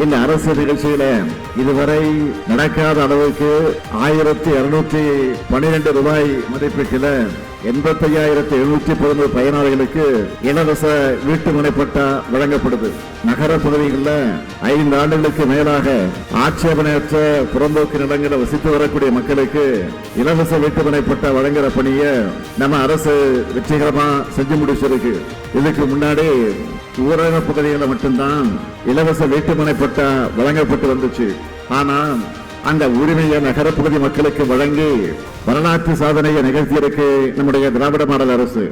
இந்த அரசு நிகழ்ச்சியில இதுவரை நடக்காத அளவுக்கு 1212 ரூபாய் மதிப்பீட்டில் 85,711 பயனாளிகளுக்கு இலவச வீட்டு மனைப்பட்டா வழங்கப்படுது. நகர பகுதிகளில் 5 ஆண்டுகளுக்கு மேலாக ஆட்சேபனையற்ற புறம்போக்கு நிலங்களை வசித்து வரக்கூடிய மக்களுக்கு இலவச வீட்டு மனைப்பட்டா வழங்குற பணியை நம்ம அரசு வெற்றிகரமா செஞ்சு முடிச்சிருக்கு. இதுக்கு முன்னாடி ஊரக பகுதிகளில் மட்டும்தான் இலவச வீட்டு மனைப்பட்டா வழங்கப்பட்டு வந்துச்சு. ஆனா அந்த உரிமையை நகரப்பகுதி மக்களுக்கு வழங்கி வரலாற்று சாதனையை நிகழ்த்தியிருக்கு நம்முடைய திராவிட மாடல் அரசு.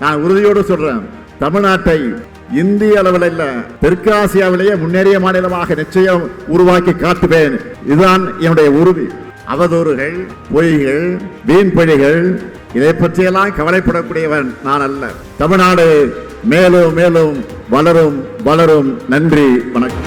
நான் உறுதியோடு சொல்றேன், தமிழ்நாட்டை இந்திய அளவில் இல்ல தெற்காசியாவிலேயே முன்னேறிய மாநிலமாக நிச்சயம் உருவாக்கி காட்டுவேன். இதுதான் என்னுடைய உறுதி. அவதூறுகள், பொய்கள், வீண்பழிகள் இதை பற்றியெல்லாம் கவலைப்படக்கூடியவன் நான் அல்ல. தமிழ்நாடு மேலும் மேலும் வளரும் வளரும். நன்றி, வணக்கம்.